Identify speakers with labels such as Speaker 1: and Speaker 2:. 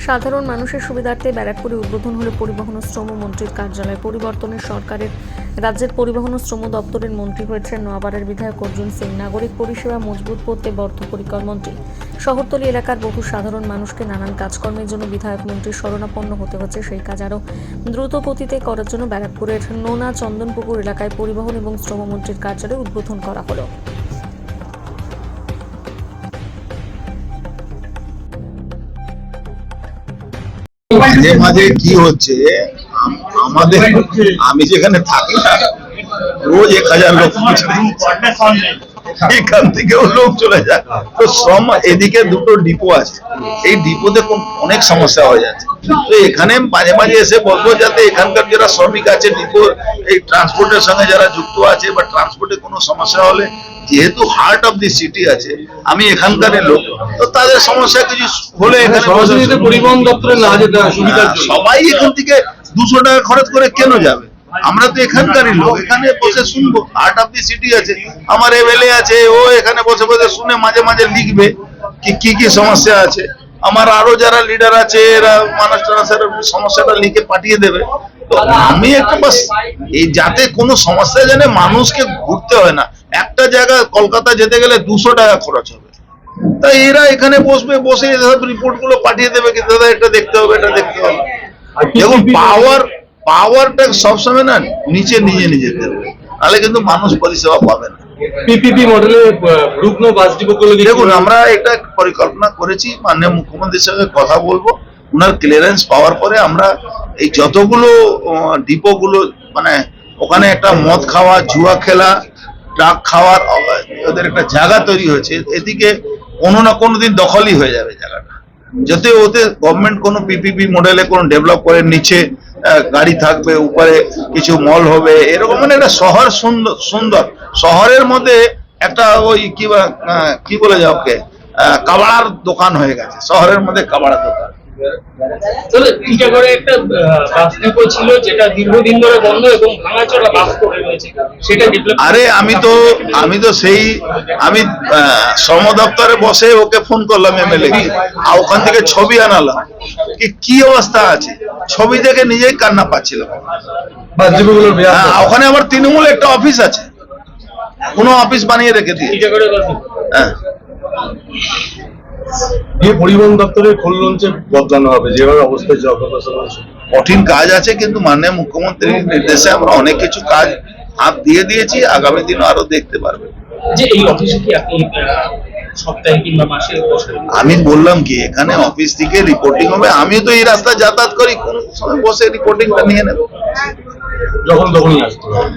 Speaker 1: সাধারণ মানুষের সুবিধার্থে ব্যারাকপুরে উদ্বোধন হলো পরিবহন ও শ্রম মন্ত্রীর কার্যালয়। পরিবর্তনে সরকারের রাজ্যের পরিবহন ও শ্রম দপ্তরের মন্ত্রী হয়েছেন নোয়াপাড়ার বিধায়ক অর্জুন সিং। নাগরিক পরিষেবা মজবুত করতে বদ্ধপরিকর মন্ত্রী। শহরতলি এলাকার বহু সাধারণ মানুষকে নানান কাজকর্মের জন্য বিধায়ক মন্ত্রীর শরণাপন্ন হতে হচ্ছে। সেই কাজ আরও দ্রুত গতিতে করার জন্য ব্যারাকপুরের নোনা চন্দনপুকুর এলাকায় পরিবহন এবং শ্রম মন্ত্রীর কার্যালয় উদ্বোধন করা হলো।
Speaker 2: মাঝে মাঝে কি হচ্ছে আমাদের, আমি যেখানে থাকি না রোজ 1000 লোক এখান থেকেও লোক চলে যায়। তো এদিকে দুটো ডিপো আছে, এই ডিপোতে অনেক সমস্যা হয়ে যাচ্ছে। তো এখানে মাঝে মাঝে এসে বলবো যাতে এখানকার যারা শ্রমিক আছে ডিপো এই ট্রান্সপোর্টের সঙ্গে যারা যুক্ত আছে বা ট্রান্সপোর্টে কোনো সমস্যা হলে, যেহেতু হার্ট অফ দি সিটি আছে, আমি এখানকার লোক, তো তাদের সমস্যা কিছু হলে এখানে
Speaker 3: পরিবহন দপ্তরে না যেতে সুবিধা।
Speaker 2: সবাই এখান থেকে 200 টাকা খরচ করে কেন যাবে? আমরা তো এখানকারই লোক, এখানে বসে শুনবো। হার্ট অফ দি সিটি আছে, আমার এমএলএ আছে, ও এখানে বসে বসে শুনে মাঝে মাঝে লিখবে কি কি সমস্যা আছে। আমার আরো যারা লিডার আছে এরা মানুষের সমস্যাটা লিখে পাঠিয়ে দেবে। তো আমি একটা বাস এই যাতে কোনো সমস্যা জানে মানুষকে ঘুরতে হয় না, একটা জায়গা কলকাতা যেতে গেলে 200 টাকা খরচ হবে। তাই এরা এখানে বসবে, বসে রিপোর্ট গুলো পাঠিয়ে দেবে কি দাদা এটা দেখতে হবে, এটা দেখতে হবে। দেখুন পাওয়ারটা সবসময় না নিচে নিজে দেবে, তাহলে কিন্তু মানুষ পরিষেবা পাবে না।
Speaker 3: পিপিপি মডেলে রুগ্ন বাস ডিপোগুলো
Speaker 2: দেখুন আমরা এটা পরিকল্পনা করেছি, মাননীয় মুখ্যমন্ত্রীর সঙ্গে কথা বলবো, ওনার ক্লিয়ারেন্স পাওয়ার পরে আমরা এই যতগুলো ডিপো গুলো মানে ওখানে একটা মদ খাওয়া, জুয়া খেলা, ট্রাক খাওয়ার ওদের একটা জায়গা তৈরি হয়েছে, এদিকে কোনো না কোনো দিন দখলই হয়ে যাবে জায়গাটা। যাতে ওতে গভর্নমেন্ট কোনো পিপিপি মডেলে কোনো ডেভেলপ করে, নিচে গাড়ি থাকবে, উপরে কিছু মল হবে, এরকম মানে একটা শহর সুন্দর শহরের মধ্যে একটা ওই কি বলে যাও ওকে কাবাড়ার দোকান হয়ে গেছে, শহরের মধ্যে কাবাড়ার দোকান।
Speaker 4: একটা বাস ডিপো ছিল যেটা দীর্ঘদিন ধরে বন্ধ এবং ভাঙাচোরা বাস পড়ে রয়েছে, সেটা
Speaker 2: আরে আমি তো সেই শ্রম দপ্তরে বসে ওকে ফোন করলাম এমএলএ কে, আর ওখান থেকে ছবি আনালাম কি অবস্থা আছে, ছবি দেখে নিজেই কান্না পাচ্ছিলাম। ওখানে আমার তৃণমূল একটা অফিস আছে, কোনো অফিস বানিয়ে রেখে দিয়ে। হ্যাঁ,
Speaker 3: পরিবহন দপ্তরের খোল লঞ্চে বদলানো হবে যেভাবে অবস্থায়
Speaker 2: কঠিন কাজ আছে, কিন্তু মাননীয় মুখ্যমন্ত্রীর নির্দেশে আমরা অনেক কিছু কাজ হাত দিয়ে দিয়েছি, আগামী দিনও আরো দেখতে পারবে।
Speaker 4: যে এই অফিসে কি আপনি সপ্তাহে কিংবা মাসে
Speaker 2: আমি বললাম কি এখানে অফিস থেকে রিপোর্টিং হবে, আমিও তো এই রাস্তা যাতায়াত করি, কোন সময় বসে রিপোর্টিংটা নিয়ে নেব,
Speaker 3: যখন তখনই আসতে হবে।